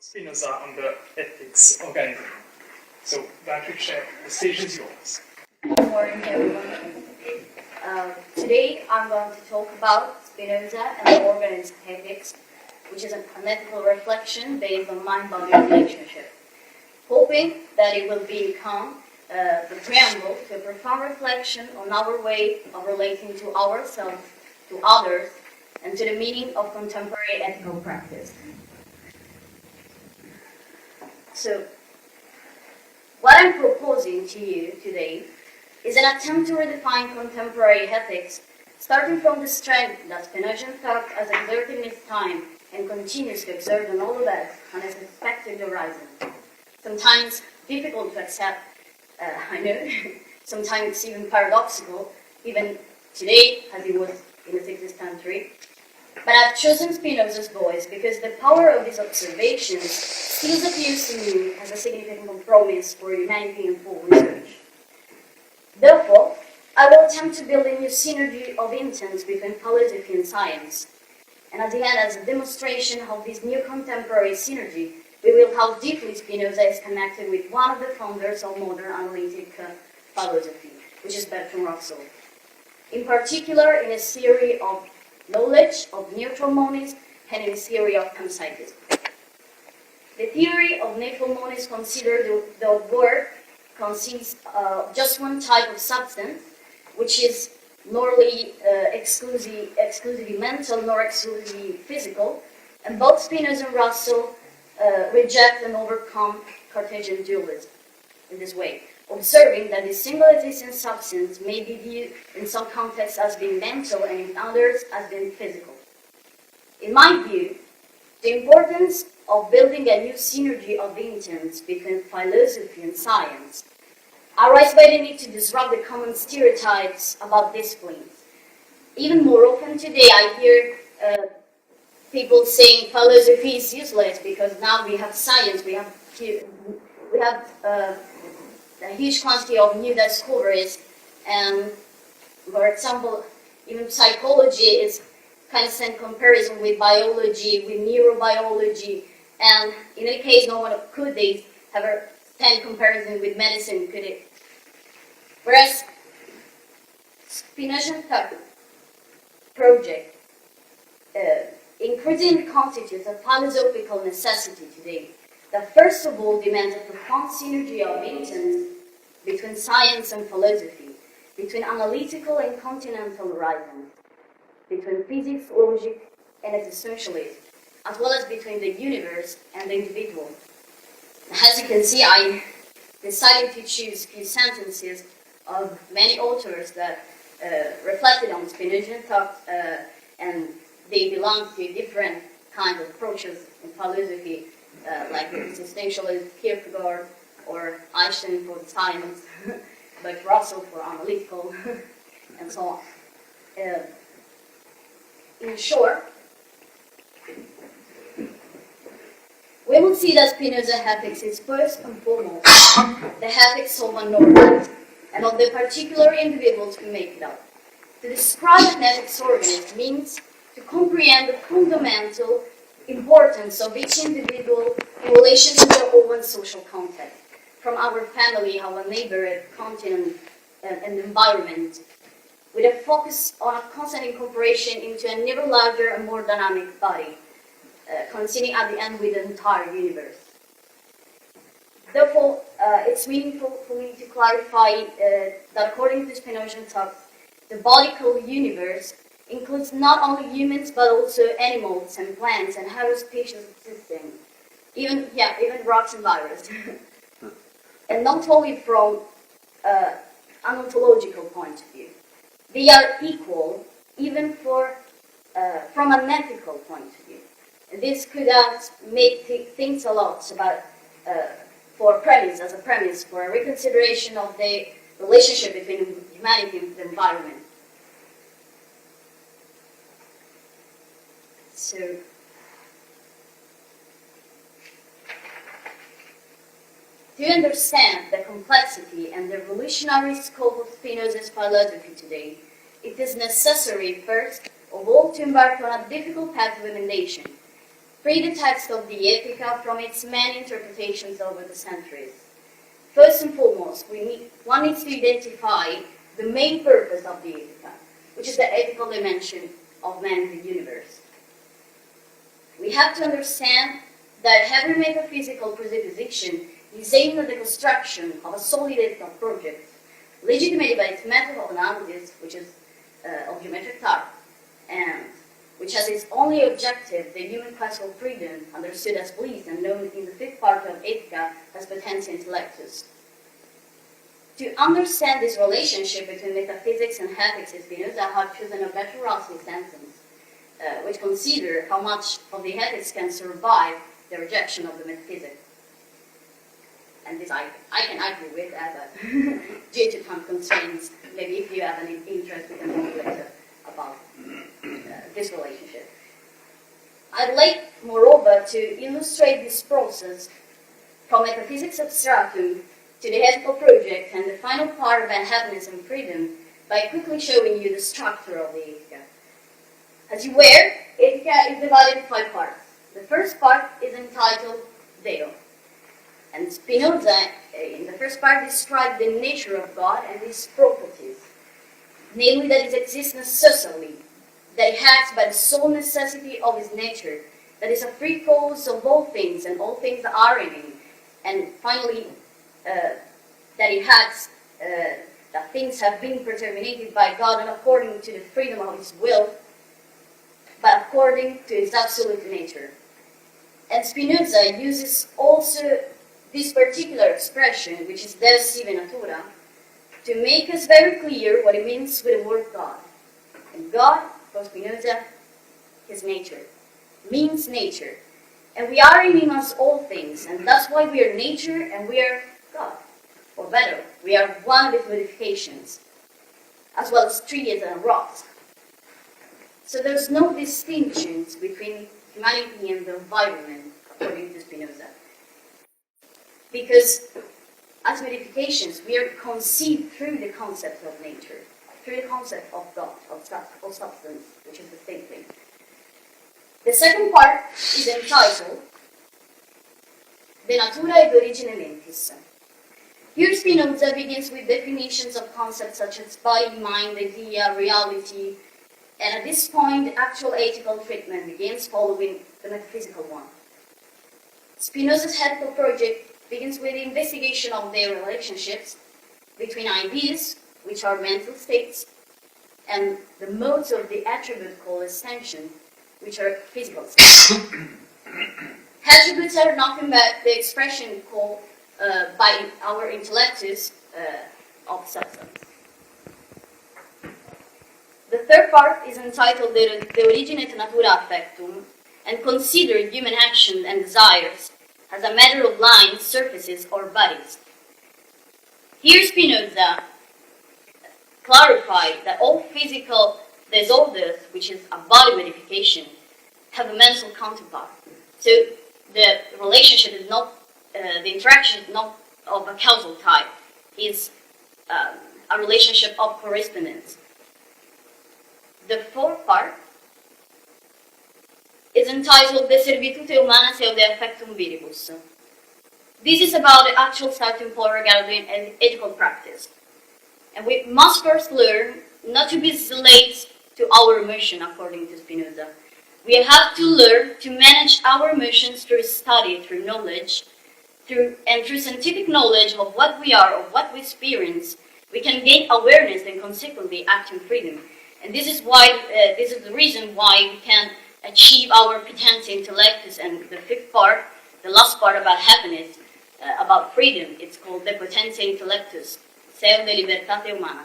Spinoza on the ethics organism. So, Beatrice, the stage is yours. Good morning, everyone. Today I'm going to talk about Spinoza and the organism ethics, which is an ethical reflection based on mind-body relationship, hoping that it will become the preamble to a profound reflection on our way of relating to ourselves, to others, and to the meaning of contemporary ethical practice. So, what I'm proposing to you today is an attempt to redefine contemporary ethics, starting from the strength that Spinozan thought has exerted in its time and continues to exert on all of us on its expected horizon. Sometimes difficult to accept, I know, sometimes it's even paradoxical, even today as it was in the 16th century. But I've chosen Spinoza's voice because the power of his observations still appears to me as a significant promise for humanity and for research. Therefore, I will attempt to build a new synergy of intents between philosophy and science. And at the end, as a demonstration of this new contemporary synergy, we will how deeply Spinoza is connected with one of the founders of modern analytic philosophy, which is Bertrand Russell. In particular, in his theory of knowledge, of neutral monism, and in his theory of panpsychism. The theory of neutral monism considers the world consists of just one type of substance, which is neither exclusively mental nor exclusively physical, and both Spinoza and Russell reject and overcome Cartesian dualism in this way, observing that the single existing substance may be viewed in some contexts as being mental and in others as being physical. In my view, the importance of building a new synergy of intents between philosophy and science arises by the need to disrupt the common stereotypes about disciplines. Even more often today, I hear people saying philosophy is useless because now we have science, we have a huge quantity of new discoveries, and for example, even psychology is kind of in comparison with biology, with neurobiology, and in any case, no one could they have a stand comparison with medicine, could it? Whereas Spinozan thought project increasingly constitutes a philosophical necessity today, that first of all demands a profound synergy of intents between science and philosophy, between analytical and continental horizons, between physics, logic, and existentialism, as well as between the universe and the individual. As you can see, I decided to choose a few sentences of many authors that reflected on Spinozan thought, and they belong to different kinds of approaches in philosophy, like existentialist Kierkegaard, or Einstein for science, but Russell for analytical, and so on. In short, we will see that Spinoza ethics is first and foremost the ethics of an organism, and of the particular individuals who make it up. To describe an ethics organism means to comprehend the fundamental importance of each individual in relation to their own social context, from our family, our neighborhood, continent, and environment, with a focus on a constant incorporation into an ever larger and more dynamic body, coinciding at the end with the entire universe. Therefore, it's meaningful for me to clarify that according to Spinozan thought, the bodical universe includes not only humans but also animals and plants and other species existing, even rocks and viruses. And not only from an ontological point of view. They are equal even from an ethical point of view. And this could make things a lot about, as a premise for a reconsideration of the relationship between humanity and the environment. So, to understand the complexity and the revolutionary scope of Spinoza's philosophy today, it is necessary, first of all, to embark on a difficult path of elimination, free the text of the Ethica from its many interpretations over the centuries. First and foremost, one needs to identify the main purpose of the Ethica, which is the ethical dimension of man in the universe. We have to understand that every metaphysical presupposition is aimed at the construction of a solid ethical project, legitimated by its method of analysis, which is of geometric type, and which has its only objective the human quest for freedom, understood as bliss and known in the fifth part of Ethica as potentia intellectus. To understand this relationship between metaphysics and ethics, Spinoza had chosen a better Rossi sentence, which considers how much of the ethics can survive the rejection of the metaphysics. And this I can argue with as a due to time constraints. Maybe if you have any interest, we can talk later about this relationship. I'd like, moreover, to illustrate this process from metaphysics abstractum to the ethical project and the final part about happiness and freedom by quickly showing you the structure of the Ethica. As you aware, Ethica is divided in 5 parts. The first part is entitled Deo. And Spinoza, in the first part, described the nature of God and his properties, namely that his existence socially, that he acts by the sole necessity of his nature, that is a free cause of all things and all things are in him, and finally, that he acts, that things have been predetermined by God not according to the freedom of his will, but according to his absolute nature. And Spinoza uses also this particular expression, which is Deus sive natura, to make us very clear what it means with the word God. And God, for Spinoza, is nature, means nature. And we are in him as all things, and that's why we are nature and we are God. Or better, we are one with modifications, as well as trees and rocks. So there's no distinctions between humanity and the environment, according to Spinoza. Because as modifications, we are conceived through the concept of nature, through the concept of God, of substance, which is the same thing. The second part is entitled De Natura ed Origine Mentis. Here Spinoza begins with definitions of concepts such as body, mind, idea, reality, and at this point the actual ethical treatment begins following the metaphysical one. Spinoza's ethical project begins with the investigation of their relationships between ideas, which are mental states, and the modes of the attribute called extension, which are physical states. Attributes are nothing but the expression called by our intellectus of substance. The third part is entitled De Origine et Natura Affectum, and considers human action and desires as a matter of lines, surfaces, or bodies. Here Spinoza clarified that all physical disorders, which is a body modification, have a mental counterpart. So the relationship is not, the interaction is not of a causal type. It's a relationship of correspondence. The fourth part is entitled De Servitute Humana Seu de Affectum Viribus. This is about the actual starting point regarding ethical practice. And we must first learn not to be slaves to our emotion, according to Spinoza. We have to learn to manage our emotions through study, through knowledge, through scientific knowledge of what we are, of what we experience. We can gain awareness and consequently act in freedom. And this is why, this is the reason why we can achieve our potentia intellectus. And the fifth part, the last part about happiness, about freedom, it's called the potentia intellectus, seu de libertate humana.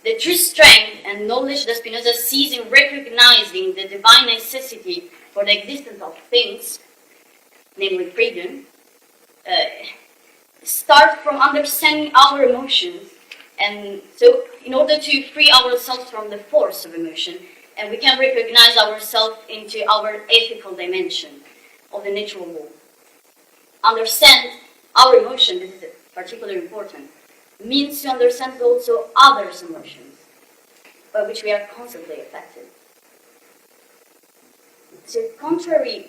The true strength and knowledge that Spinoza sees in recognizing the divine necessity for the existence of things, namely freedom, start from understanding our emotions. And so in order to free ourselves from the force of emotion, and we can recognize ourselves into our ethical dimension of the natural law. Understand our emotion, this is particularly important, means to understand also others' emotions, by which we are constantly affected. So contrary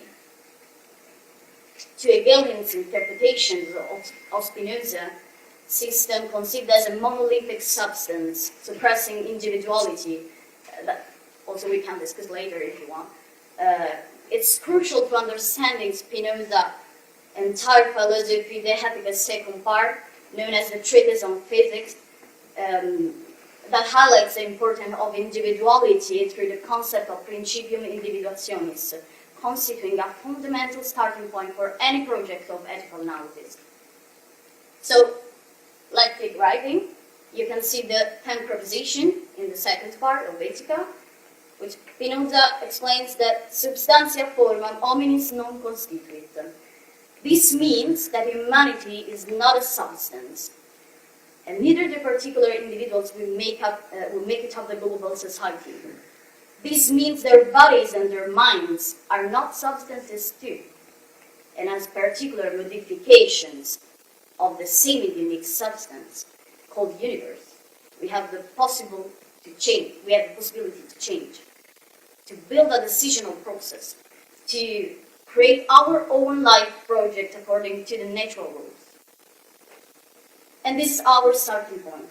to Hegel's interpretations of Spinoza, system conceived as a monolithic substance suppressing individuality, that also we can discuss later if you want. It's crucial to understanding Spinoza's entire philosophy, the Ethica's second part, known as the Treatise on Physics, that highlights the importance of individuality through the concept of principium individuationis, constituting a fundamental starting point for any project of ethical analysis. So, let's take writing. You can see the 10th proposition in the second part of Ethica, which Spinoza explains that substantia formam hominis non constituit. This means that humanity is not a substance, and neither the particular individuals will make it up the global society. This means their bodies and their minds are not substances too, and as particular modifications of the same unique substance called universe, we have the possibility to change, to build a decisional process, to create our own life project according to the natural rules. And this is our starting point,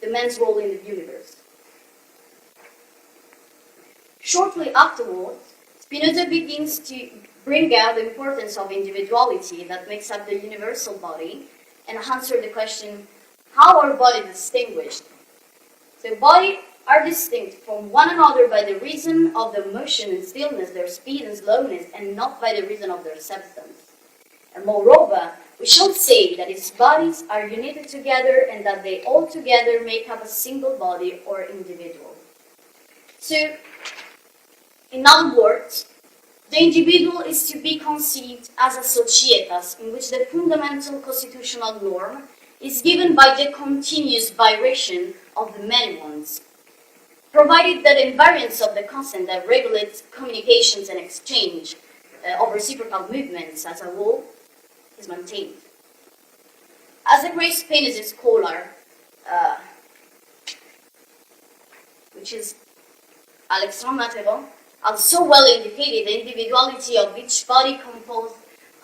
the man's role in the universe. Shortly afterwards, Spinoza begins to bring out the importance of individuality that makes up the universal body and answer the question, how are bodies distinguished? So bodies are distinct from one another by the reason of their motion and stillness, their speed and slowness, and not by the reason of their substance. And moreover, we shall say that its bodies are united together and that they all together make up a single body or individual. So, in other words, the individual is to be conceived as a societas in which the fundamental constitutional norm is given by the continuous vibration of the many ones, provided that the invariance of the constant that regulates communications and exchange of reciprocal movements as a whole is maintained. As a great Spinoza scholar, which is Alexandre Materon, also well indicated, the individuality of each body composed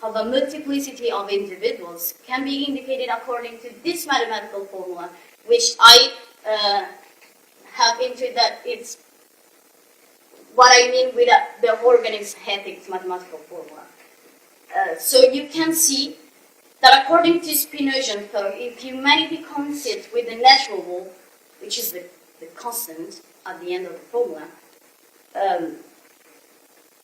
of a multiplicity of individuals can be indicated according to this mathematical formula, which I have into that it's what I mean with the organism ethics mathematical formula. So you can see that according to Spinozian thought, if humanity consists with the natural rule, which is the constant at the end of the formula,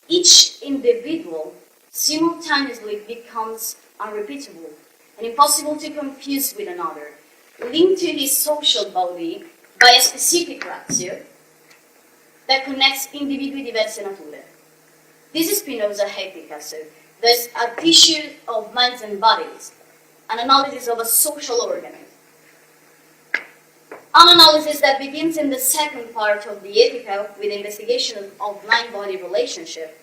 each individual simultaneously becomes unrepeatable and impossible to confuse with another, linked to his social body by a specific ratio that connects individui diverse nature. This is Spinoza Ethica, so there's a tissue of minds and bodies, an analysis of a social organism. An analysis that begins in the second part of the Ethica with investigation of mind-body relationship.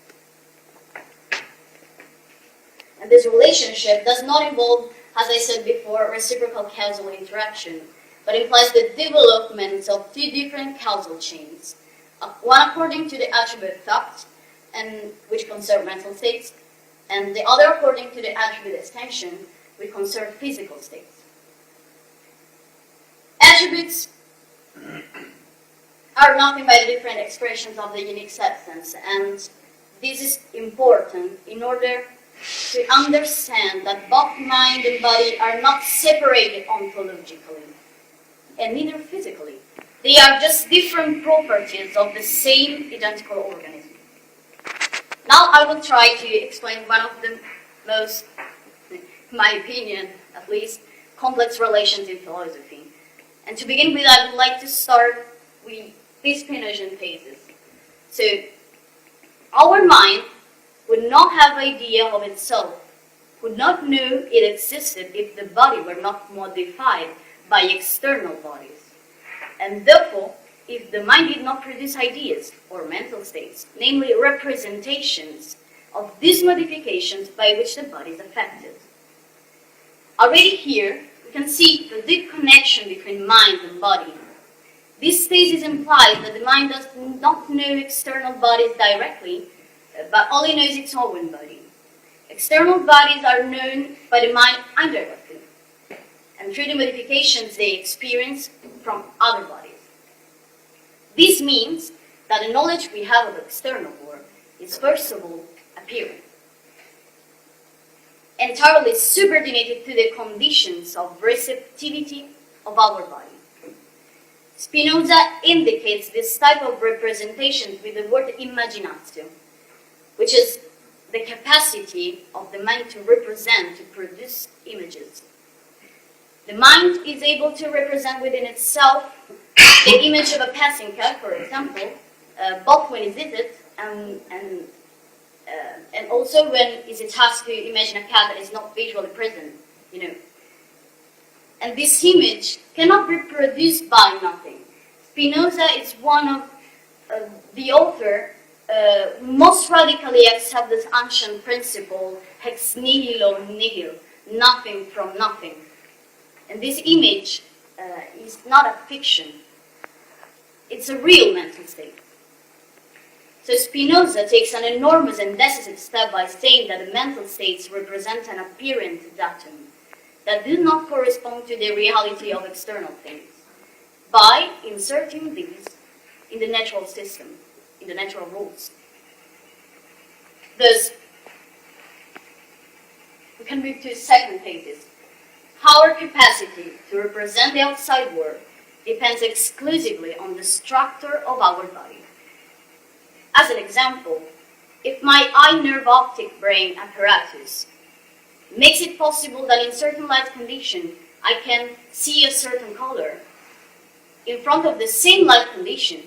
And this relationship does not involve, as I said before, reciprocal causal interaction, but implies the development of two different causal chains, one according to the attribute thought, and which concern mental states, and the other according to the attribute extension, which concern physical states. Attributes are nothing but different expressions of the unique substance, and this is important in order to understand that both mind and body are not separated ontologically, and neither physically. They are just different properties of the same identical organism. Now I will try to explain one of the most, in my opinion at least, complex relations in philosophy. And to begin with, I would like to start with these Spinozian phases. So, our mind would not have idea of itself, would not know it existed if the body were not modified by external bodies. And therefore, if the mind did not produce ideas or mental states, namely representations of these modifications by which the body is affected. Already here, we can see the deep connection between mind and body. This thesis implies that the mind does not know external bodies directly, but only knows its own body. External bodies are known by the mind indirectly, and through the modifications they experience from other bodies. This means that the knowledge we have of the external world is first of all apparent, entirely subordinated to the conditions of receptivity of our body. Spinoza indicates this type of representation with the word imaginatio, which is the capacity of the mind to represent, to produce images. The mind is able to represent within itself the image of a passing car, for example, both when it visits and also when is it tasked to imagine a cat that is not visually present, And this image cannot be produced by nothing. Spinoza is one of the author most radically accept this ancient principle, ex nihilo nihil, nothing from nothing. And this image is not a fiction. It's a real mental state. So Spinoza takes an enormous and decisive step by saying that the mental states represent an apparent datum that do not correspond to the reality of external things, by inserting these in the natural system, in the natural rules. Thus, we can move to second phases. Our capacity to represent the outside world depends exclusively on the structure of our body. As an example, if my eye nerve optic brain apparatus makes it possible that in certain light condition I can see a certain color, in front of the same light condition,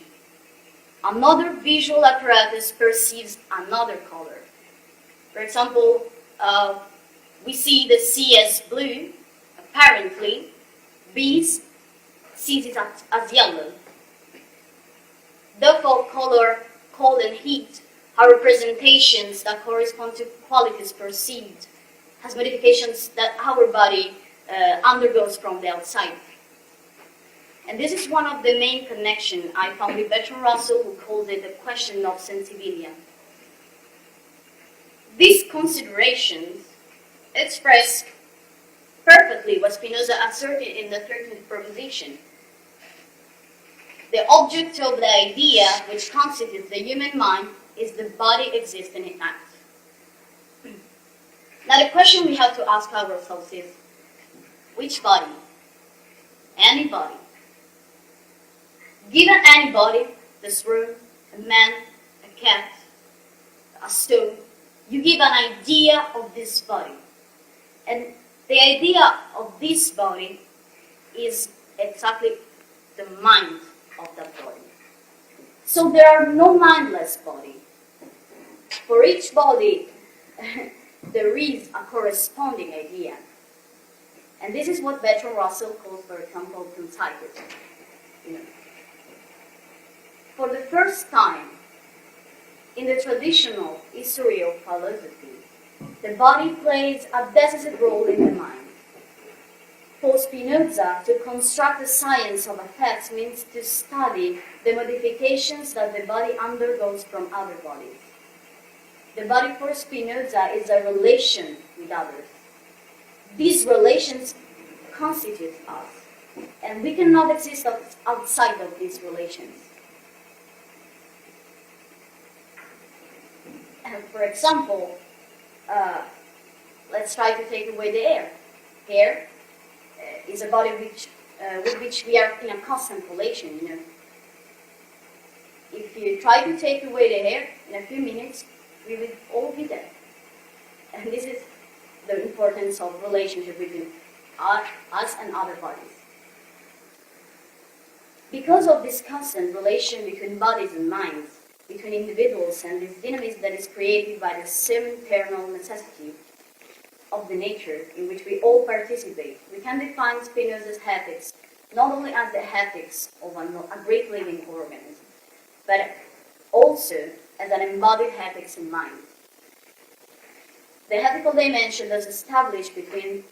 another visual apparatus perceives another color. For example, we see the sea as blue. Apparently, bees sees it as yellow. Therefore, color, cold, and heat are representations that correspond to qualities perceived as modifications that our body undergoes from the outside. And this is one of the main connections I found with Bertrand Russell, who calls it the question of sensibilia. These considerations express perfectly what Spinoza asserted in the 13th proposition. The object of the idea which constitutes the human mind is the body existing in act. Now the question we have to ask ourselves is, which body? Any body. Given any body, this room, a man, a cat, a stone, you give an idea of this body. And the idea of this body is exactly the mind of that body. So there are no mindless body. For each body, there is a corresponding idea. And this is what Bertrand Russell calls, for example, panpsychism. For the first time in the traditional history of philosophy, the body plays a decisive role in the mind. For Spinoza, to construct the science of effects means to study the modifications that the body undergoes from other bodies. The body for Spinoza is a relation with others. These relations constitute us, and we cannot exist outside of these relations. And for example, let's try to take away the air. Air is a body with which we are in a constant relation, If you try to take away the air, in a few minutes, we will all be dead. And this is the importance of relationship between us and other bodies. Because of this constant relation between bodies and minds, between individuals, and this dynamism that is created by the same internal necessity of the nature in which we all participate, we can define Spinoza's ethics not only as the ethics of a great living organism, but also as an embodied ethics in mind. The ethical dimension thus established between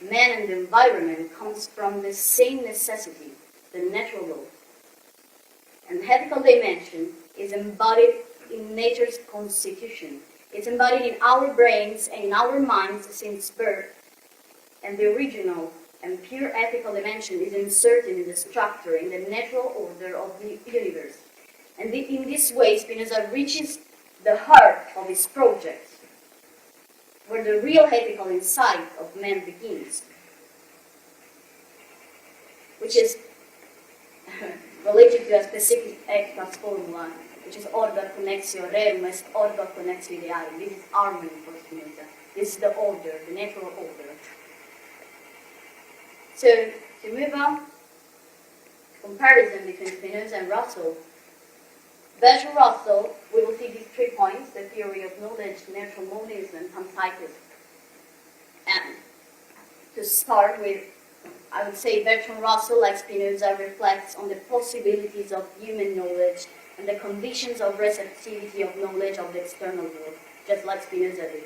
man and the environment comes from the same necessity, the natural law. And the ethical dimension is embodied in nature's constitution. It's embodied in our brains and in our minds since birth, and the original and pure ethical dimension is inserted in the structure, in the natural order of the universe. And in this way, Spinoza reaches the heart of his project, where the real ethical insight of man begins, which is related to a specific ECFAS formula, which is order connexio rerum est order connexio ideale. This is harmony for Spinoza. This is the order, the natural order. So, to move on, comparison between Spinoza and Russell. Bertrand Russell, we will see these 3 points, the theory of knowledge, natural monism, and panpsychism. And to start with, I would say Bertrand Russell, like Spinoza, reflects on the possibilities of human knowledge and the conditions of receptivity of knowledge of the external world, just like Spinoza did.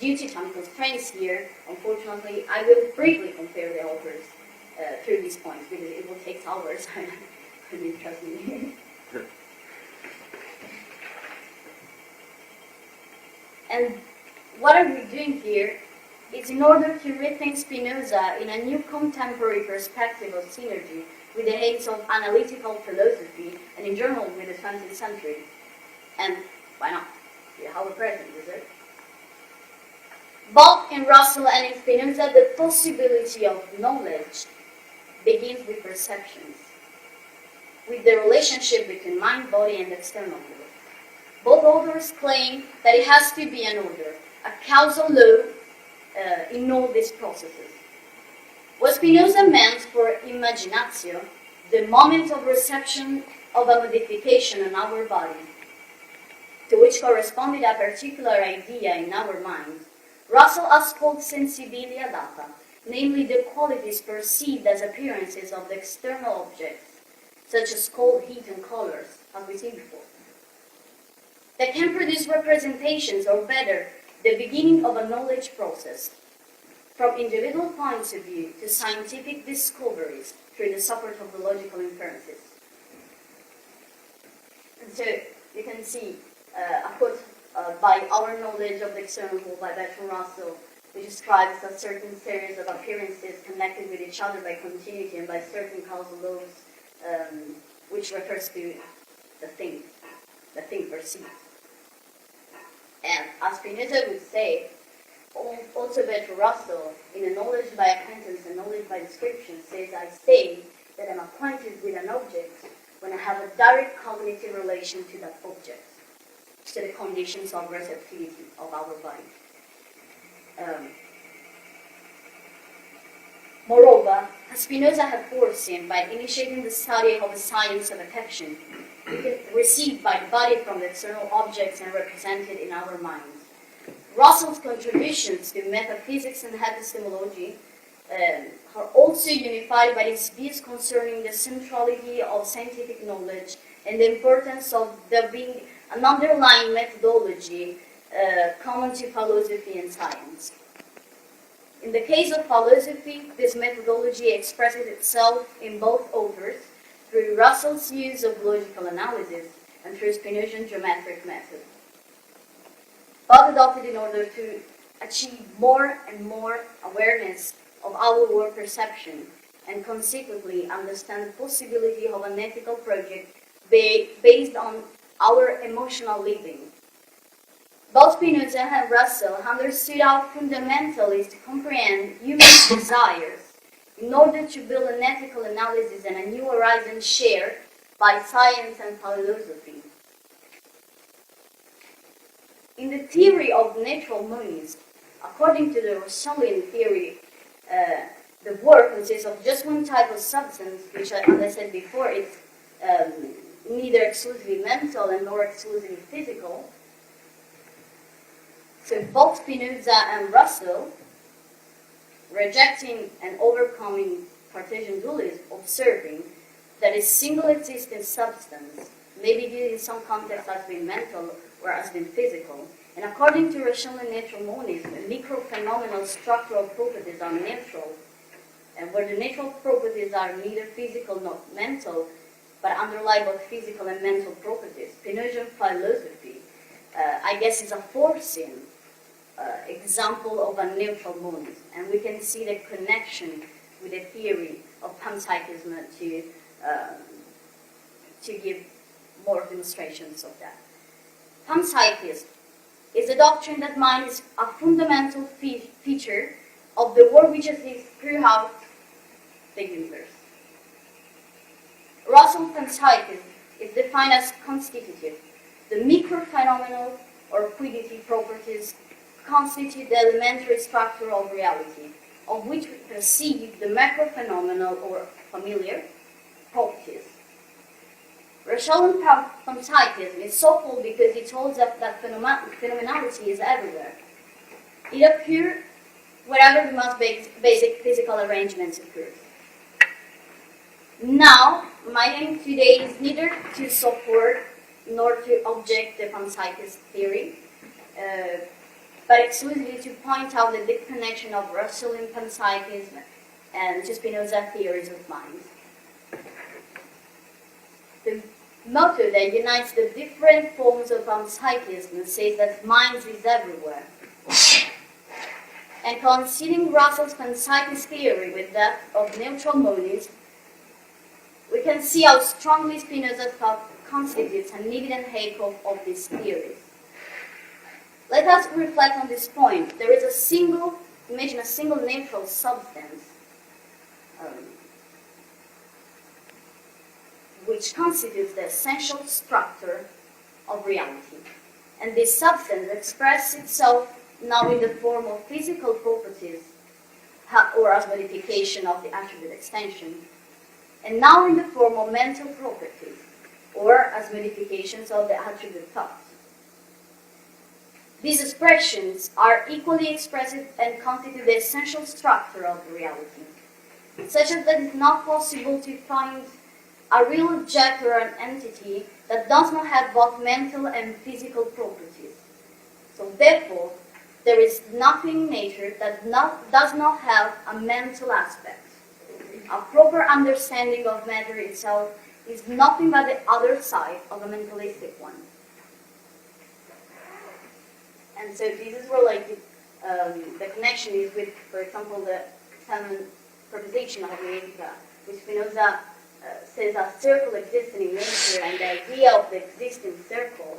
Due to time constraints here, unfortunately, I will briefly compare the authors through these points, because it will take hours, trust me. And what are we doing here is in order to rethink Spinoza in a new contemporary perspective of synergy with the aims of analytical philosophy and in general with the 20th century. And why not? Our present, is it? Both in Russell and in Spinoza, the possibility of knowledge begins with perceptions, with the relationship between mind, body, and external world. Both authors claim that it has to be an order, a causal law in all these processes. What Spinoza meant for imaginatio, the moment of reception of a modification in our body, to which corresponded a particular idea in our mind, Russell has called sensibilia data, namely the qualities perceived as appearances of the external objects, such as cold, heat, and colors, as we've seen before, that can produce representations, or better, the beginning of a knowledge process, from individual points of view to scientific discoveries through the support of the logical inferences. And so you can see a quote by Our Knowledge of the External World by Bertrand Russell, which describes a certain series of appearances connected with each other by continuity and by certain causal laws, which refers to the thing perceived. And as Spinoza would say, also Bertrand Russell, in a knowledge by acquaintance and knowledge by description, says, I say that I'm acquainted with an object when I have a direct cognitive relation to that object, to the conditions of receptivity of our body. Moreover, as Spinoza had foreseen, by initiating the study of the science of affection, received by the body from the external objects and represented in our minds. Russell's contributions to metaphysics and epistemology are also unified by his views concerning the centrality of scientific knowledge and the importance of there being an underlying methodology common to philosophy and science. In the case of philosophy, this methodology expresses itself in both authors through Russell's use of logical analysis and through Spinozan geometric method, both adopted in order to achieve more and more awareness of our world perception and consequently understand the possibility of an ethical project based on our emotional living. Both Spinoza and Russell understood how fundamental it is to comprehend human desires in order to build an ethical analysis and a new horizon shared by science and philosophy. In the theory of natural monism, according to the Russellian theory, the world consists of just one type of substance, which, as I said before, is neither exclusively mental and nor exclusively physical. So both Spinoza and Russell, rejecting and overcoming Cartesian dualism, observing that a single existing substance may be viewed in some contexts as being mental or as being physical, and according to Russellian natural monism, microphenomenal structural properties are natural, and where the natural properties are neither physical nor mental, but underlie both physical and mental properties. Spinoza philosophy, I guess, is a forcing example of a neutral monism, and we can see the connection with the theory of panpsychism to give more demonstrations of that. Panpsychism is the doctrine that mind is a fundamental feature of the world which exists throughout the universe. Russell's panpsychism is defined as constitutive. The micro-phenomenal or quiddity properties constitute the elementary structure of reality, of which we perceive the macro-phenomenal or familiar properties. Russellian panpsychism is so full because it holds up that phenomenality is everywhere. It occurs wherever the most basic physical arrangements occur. Now, my aim today is neither to support nor to object the panpsychist theory, but exclusively to point out the deep connection of Russellian panpsychism and Spinoza theories of mind. The motto that unites the different forms of panpsychism says that mind is everywhere. And considering Russell's panpsychist theory with that of neutral monism, we can see how strongly Spinoza's thought constitutes an evident echo of these theories. Let us reflect on this point. There is imagine a single neutral substance which constitutes the essential structure of reality. And this substance expresses itself now in the form of physical properties or as modification of the attribute extension, and now in the form of mental properties or as modifications of the attribute thought. These expressions are equally expressive and constitute the essential structure of the reality, such that it is not possible to find a real object or an entity that does not have both mental and physical properties. So therefore, there is nothing in nature that does not have a mental aspect. A proper understanding of matter itself is nothing but the other side of a mentalistic one. And so this is where the connection is with, for example, the seventh proposition of Hermeneutica, which Spinoza says a circle existing in nature and the idea of the existing circle,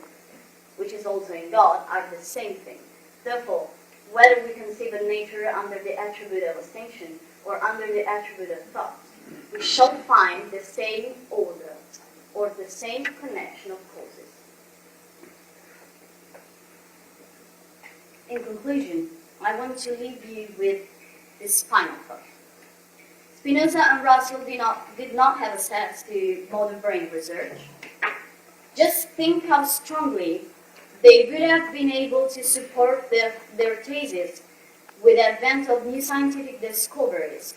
which is also in God, are the same thing. Therefore, whether we conceive of nature under the attribute of extension or under the attribute of thought, we shall find the same order or the same connection of causes. In conclusion, I want to leave you with this final thought. Spinoza and Russell did not have access to modern brain research. Just think how strongly they would have been able to support their thesis with the advent of new scientific discoveries.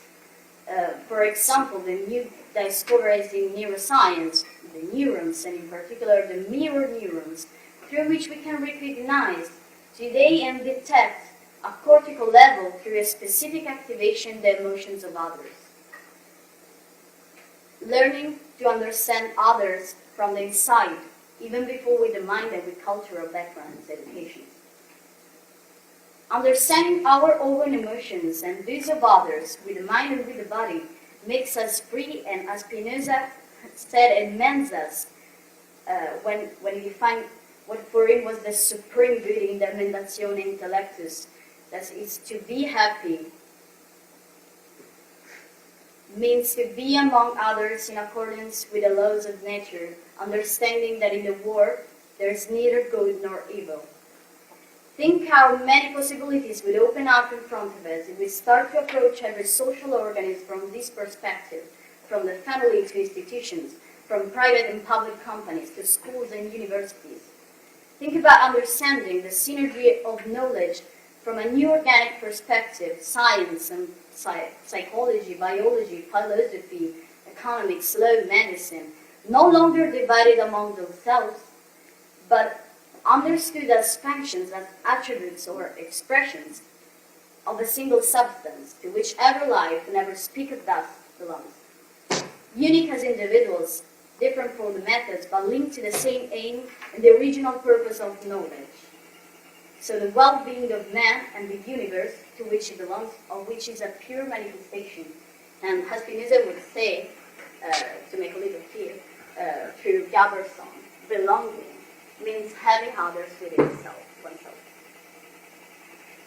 For example, the new discoveries in neuroscience, the neurons, and in particular the mirror neurons, through which we can recognize today and detect at cortical level through a specific activation the emotions of others. Learning to understand others from the inside, even before with the mind and with cultural backgrounds, education. Understanding our own emotions and those of others with the mind and with the body makes us free, and as Spinoza said, it mends us when he defined what for him was the supreme good in the mendazione intellectus, that is to be happy, means to be among others in accordance with the laws of nature, understanding that in the world there is neither good nor evil. Think how many possibilities would open up in front of us if we start to approach every social organism from this perspective, from the family to institutions, from private and public companies to schools and universities. Think about understanding the synergy of knowledge from a new organic perspective, science and psychology, biology, philosophy, economics, law, medicine, no longer divided among themselves, but understood as functions, as attributes or expressions of a single substance to which every life and every speaker thus belongs. Unique as individuals, different from the methods, but linked to the same aim and the original purpose of knowledge. So the well-being of man and the universe to which it belongs, of which is a pure manifestation. And as Spinoza would say, to make a little clear, through Gaberson, belonging means having others within oneself.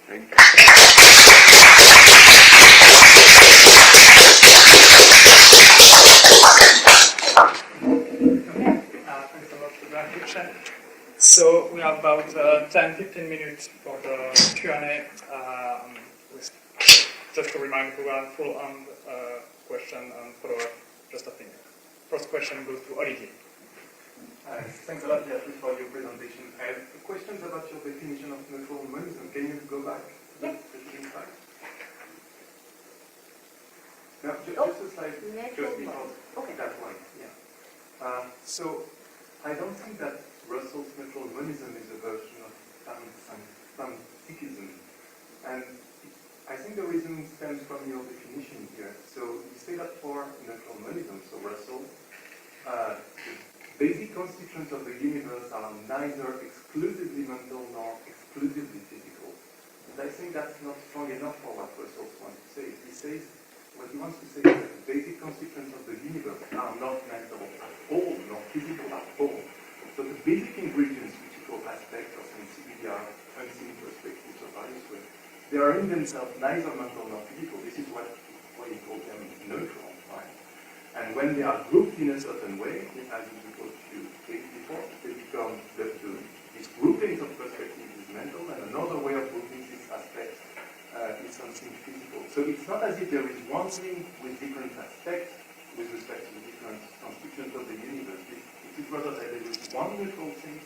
Thank Thanks a lot for that, Richard. So we have about 10-15 minutes for the Q&A. Just to remind everyone, full-on question and follow-up, just a thing. First question goes to Olivier. Thanks a lot, Beatrice, for your presentation. I have questions about your definition of neutral monism. Can you go back to the preceding slide? No, just a slide, just because that one. Yeah. So I don't think that Russell's neutral monism is a version of panpsychism, and I think the reason stems from your definition here. So you say that for neutral monism, so Russell, the basic constituents of the universe are neither exclusively mental nor exclusively physical. And I think that's not strong enough for what Russell wants to say. What he wants to say is that the basic constituents of the universe are not mental at all, nor physical at all. So the basic ingredients which he calls aspects or sensibility are unseen perspectives of various ways. They are in themselves neither mental nor physical. This is what he called them neutral, right? And when they are grouped in a certain way, as you supposed to take before, they become these groupings of perspectives is mental, and another way of grouping these aspects is something physical. So it's not as if there is one thing with different aspects with respect to the different constituents of the universe. It is rather that there is one neutral thing,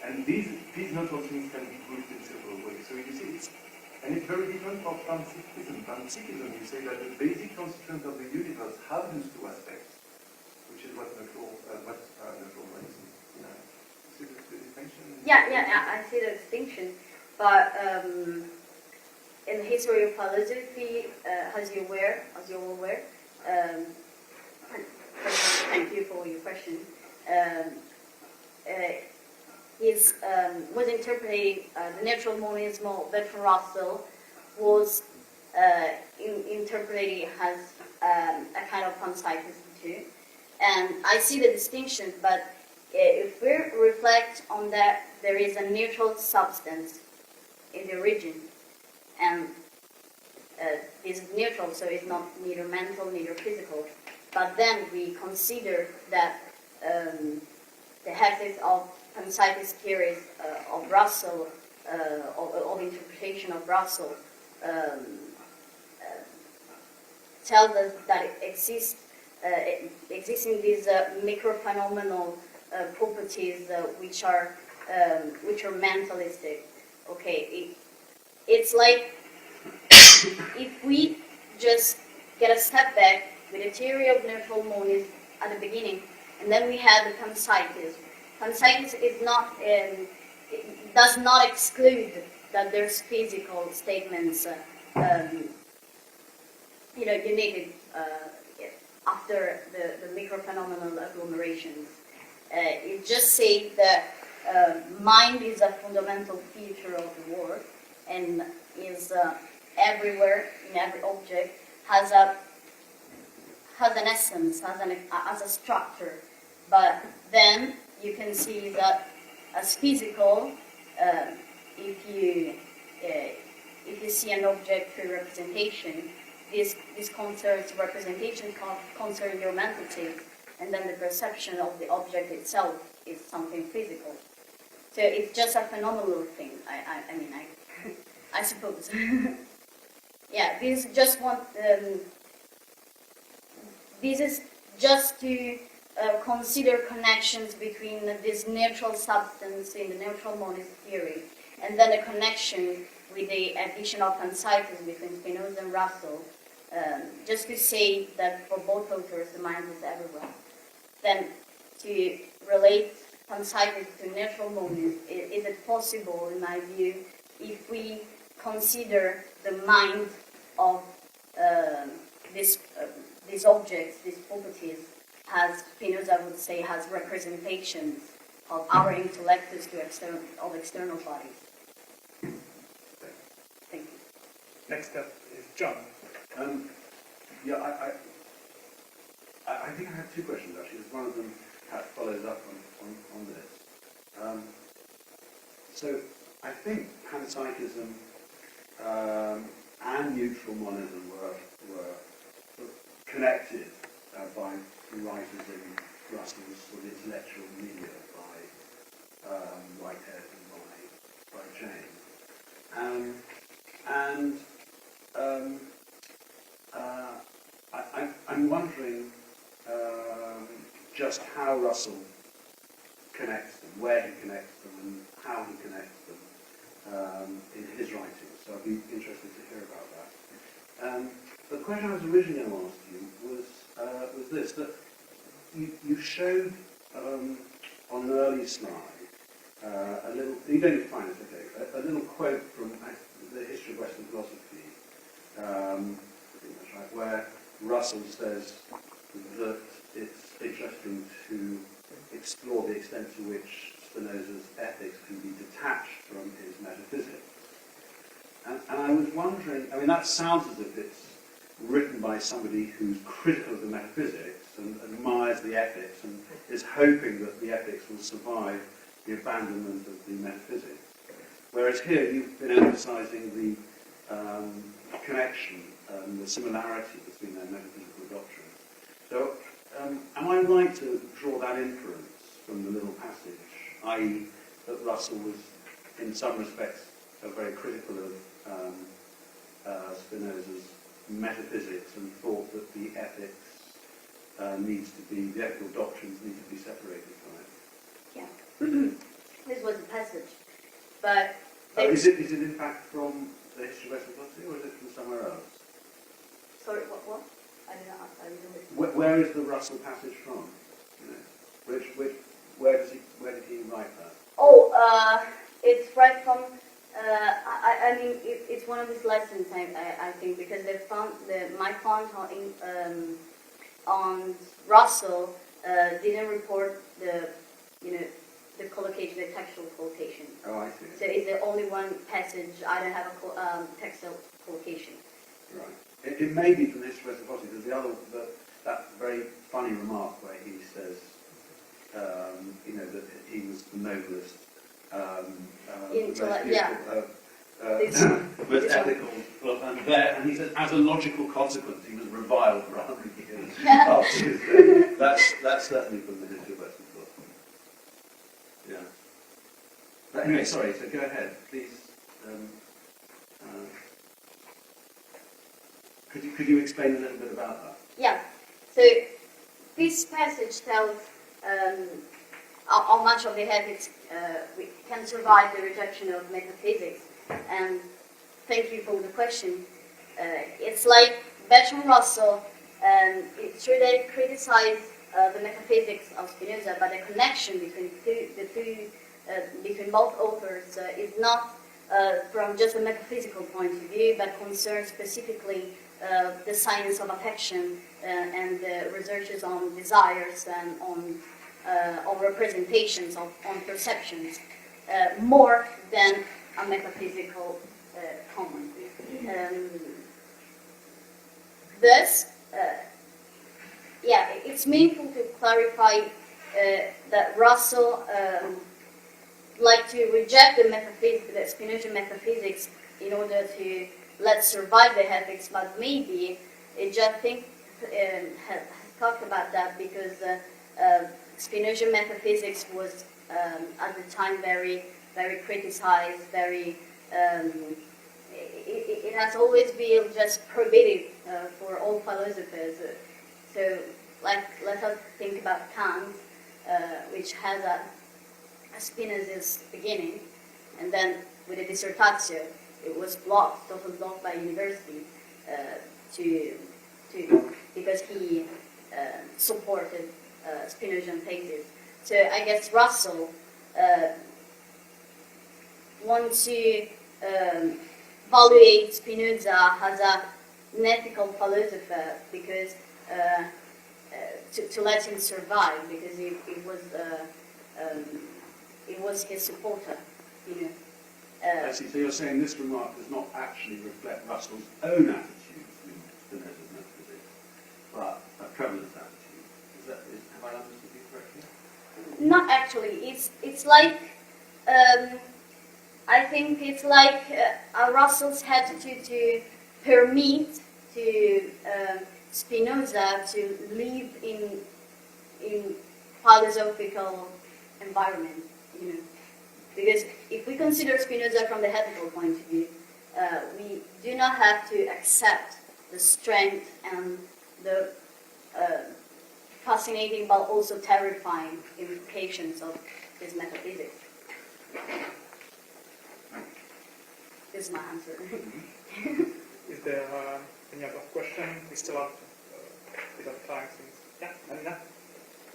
and these neutral things can be grouped in several ways. So you see, and it's very different from panpsychism. Panpsychism, you say that the basic constituents of the universe have these two aspects, which is what neutral monism is. See the distinction? Yeah, I see the distinction, but in the history of philosophy, as you're aware, thank you for your question. Was interpreting the natural monism of Bertrand Russell was interpreted as a kind of panpsychism too, and I see the distinction. But if we reflect on that, there is a neutral substance in the origin, and this is neutral, so it's not neither mental, neither physical. But then we consider that the ethics of panpsychist theories of Russell, of interpretation of Russell, tells us that it exists in these microphenomenal properties which are mentalistic. Okay, it's like if we just get a step back with the theory of neutral monism at the beginning, and then we have the panpsychism. Panpsychism is not, does not exclude that there's physical statements, united after the microphenomenal agglomerations. It just says that mind is a fundamental feature of the world and is everywhere in every object, has an essence, has a structure. But then you can see that as physical, if you see an object through representation, this concerns representation, concern your mental state, and then the perception of the object itself is something physical. So it's just a phenomenal thing. I suppose. Yeah, this is just this is just to consider connections between this neutral substance in the neutral monist theory, and then a connection with the addition of panpsychism between Spinoza and Russell, just to say that for both authors the mind is everywhere. Then to relate panpsychism to neutral monism, is it possible, in my view, if we consider the mind of these objects, these properties, has, Spinoza would say, has representations of our intellectus to external bodies. Thank you. Next up is John. Yeah, I think I have two questions actually. One of them follows up on this. So I think panpsychism and neutral monism were sort of connected by writers in Russell's sort of intellectual milieu, by Whitehead and by James. I'm wondering just how Russell connects them, where he connects them, and how he connects them in his writings. So I'd be interested to hear about that. The question I was originally going to ask you was this: that you showed on an early slide a little. You don't need to find it, okay? A little quote from the History of Western Philosophy. I think that's right, where Russell says that it's interesting to explore the extent to which Spinoza's ethics can be detached from his metaphysics. And I was wondering, I mean, that sounds as if it's written by somebody who's critical of the metaphysics and admires the ethics and is hoping that the ethics will survive the abandonment of the metaphysics. Whereas here you've been emphasizing the connection and the similarity between their metaphysical doctrines. So, am I right to draw that inference from the little passage, i.e. that Russell was, in some respects, very critical of Spinoza's metaphysics and thought that the ethics the ethical doctrines need to be separated from it? Yeah. This was a passage, but... Is it in fact from the History of Western Philosophy, or is it from somewhere else? Sorry, what? I didn't listen. Where is the Russell passage from? You know, where did he write that? Oh, it's right from. I mean, it's one of his lessons. I think because my font on Russell didn't report the collocation, the textual collocation. Oh, I see. So it's the only one passage I don't have a textual collocation. Right. It may be from the History of Western Philosophy, because that very funny remark where he says, that he was the noblest, most ethical philosopher, and he says, as a logical consequence, he was reviled for 100 years after his death. That's certainly from the History of Western Philosophy. Yeah. But anyway, sorry. So go ahead, please. Could you explain a little bit about that? Yeah. So this passage tells how much of the ethics can survive the rejection of metaphysics. And thank you for the question. It's like Bertrand Russell. It's true that he criticized the metaphysics of Spinoza, but the connection between both authors is not from just a metaphysical point of view, but concerns specifically the science of affection and researches on desires and on representations, on perceptions, more than a metaphysical comment. Thus, it's meaningful to clarify that Russell liked to reject the Spinoza metaphysics in order to let survive the ethics, but maybe it just has talked about that because Spinoza metaphysics was at the time very, very criticized, very. It has always been just prohibited for all philosophers. So, let us think about Kant, which has a Spinoza's beginning, and then with the Dissertatio, it was totally blocked by university because he supported Spinozan thesis. So I guess Russell wants to evaluate Spinoza as an ethical philosopher because to let him survive because it was his supporter, you know. I see. So you're saying this remark does not actually reflect Russell's own attitude with Spinoza's metaphysics, but a prevalent attitude. Have I understood you correctly? Not actually. It's like I think it's like Russell's attitude to permit to Spinoza to live in philosophical environment, you know. Because if we consider Spinoza from the ethical point of view, we do not have to accept the strength and the fascinating but also terrifying implications of his metaphysics. This is my answer. Is there any other question? We still have a bit of time since. Yeah, Anna?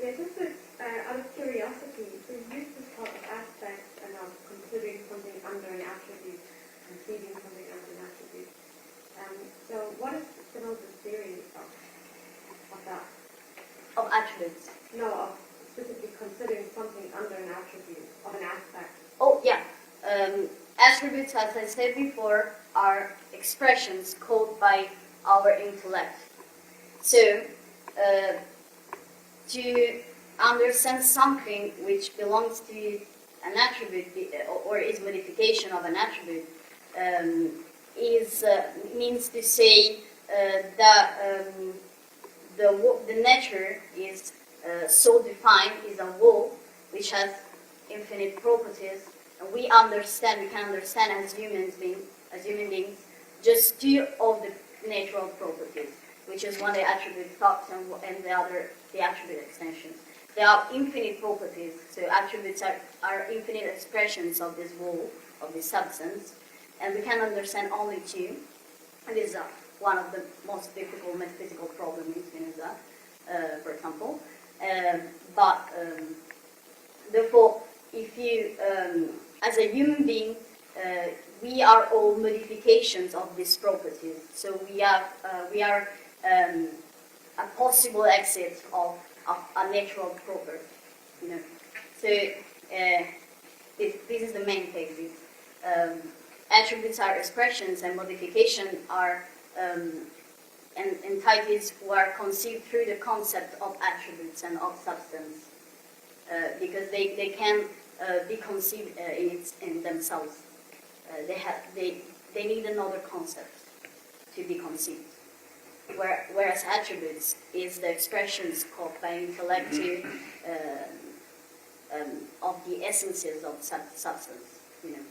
Yeah, just out of curiosity, so you use this part of aspects and of considering something under an attribute, conceiving something under an attribute. So what is Spinoza's theory of that? Of attributes. No, of specifically considering something under an attribute, of an aspect. Oh, yeah. Attributes, as I said before, are expressions called by our intellect. So, to understand something which belongs to an attribute or is modification of an attribute means to say that the nature is so defined, is a whole which has infinite properties, and we can understand as human beings just two of the natural properties, which is one the attribute thoughts and the other the attribute extensions. There are infinite properties, so attributes are infinite expressions of this whole, of this substance, and we can understand only two. And this is one of the most difficult metaphysical problems in Spinoza, for example. Therefore, if you, as a human being, we are all modifications of these properties. So we are a possible exit of a natural property, you know. So this is the main thesis. Attributes are expressions, and modification are entities who are conceived through the concept of attributes and of substance, because they can be conceived in themselves. They need another concept to be conceived. Whereas attributes is the expressions called by intellect of the essences of substance, you know.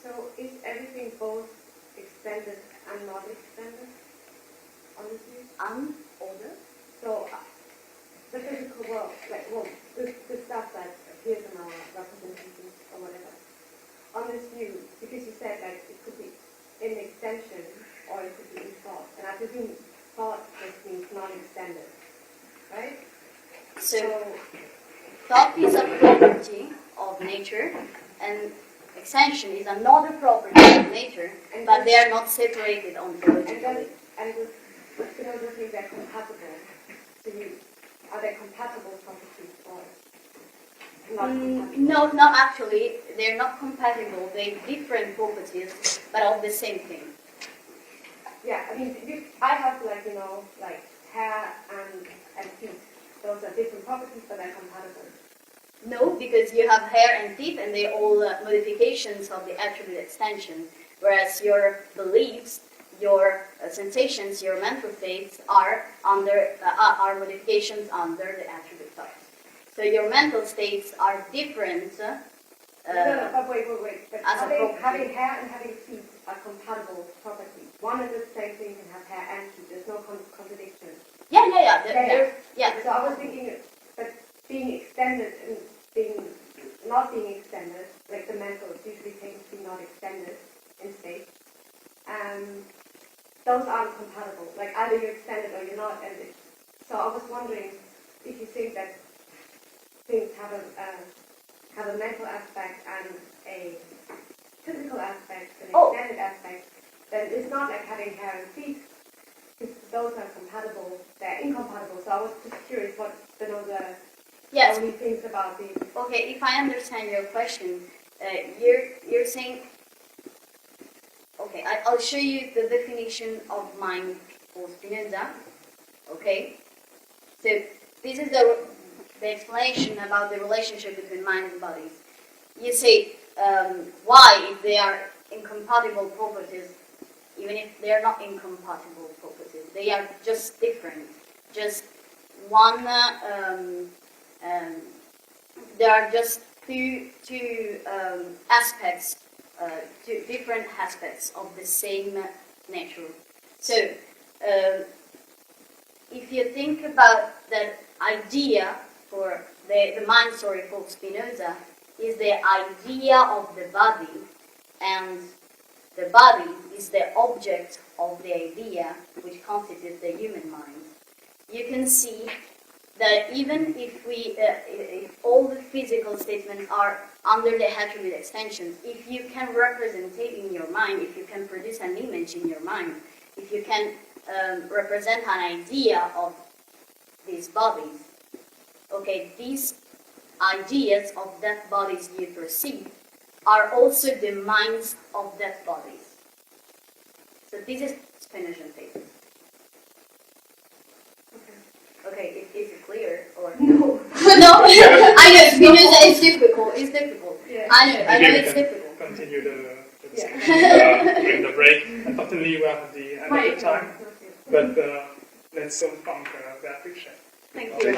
So is everything both extended and not extended on this view? Order? So the physical world, the stuff that appears in our representations or whatever, on this view, because you said that it could be in extension or it could be in thought, and I presume thought just means non-extended, right? So thought is a property of nature, and extension is another property of nature, but they are not separated ontologically. And with Spinoza think they're compatible. So are they compatible properties or not compatible? No, not actually. They're not compatible. They're different properties, but of the same thing. Yeah, I mean, I have hair and feet. Those are different properties, but they're compatible. No, because you have hair and teeth, and they're all modifications of the attribute extension, whereas your beliefs, your sensations, your mental states are modifications under the attribute thought. So your mental states are different. But wait. But having hair and having feet are compatible properties. One and the same thing can have hair and feet. There's no contradiction. Yeah. So I was thinking, but being extended and not being extended, like the mental is usually taken to be not extended in state, those aren't compatible. Like either you're extended or you're not. And so I was wondering if you think that things have a mental aspect and a physical aspect, an extended aspect, then it's not like having hair and feet. those are compatible, they're incompatible. So I was just curious what Spinoza Yes. only thinks about these. Okay, if I understand your question, you're saying. Okay, I'll show you the definition of mind for Spinoza. Okay, so this is the explanation about the relationship between mind and bodies. You say why, if they are incompatible properties, even if they are not incompatible properties, they are just different. Just one. There are just two aspects. Two different aspects of the same nature. So, if you think about that idea for the mind story for Spinoza, is the idea of the body, and the body is the object of the idea which constitutes the human mind. You can see that even if if all the physical statements are under the attribute extensions, if you can represent it in your mind, if you can produce an image in your mind, if you can represent an idea of these bodies, okay, these ideas of dead bodies you perceive are also the minds of dead bodies. So this is Spinoza theory. Okay, is it clear or No. no? I know Spinoza is difficult. It's difficult. Yeah. I know Maybe we it's can difficult. continue the Yeah. discussion during the break. Unfortunately, we are at the end of Right. the time, but let's soon thank Beatrice. Thank Thank you. you.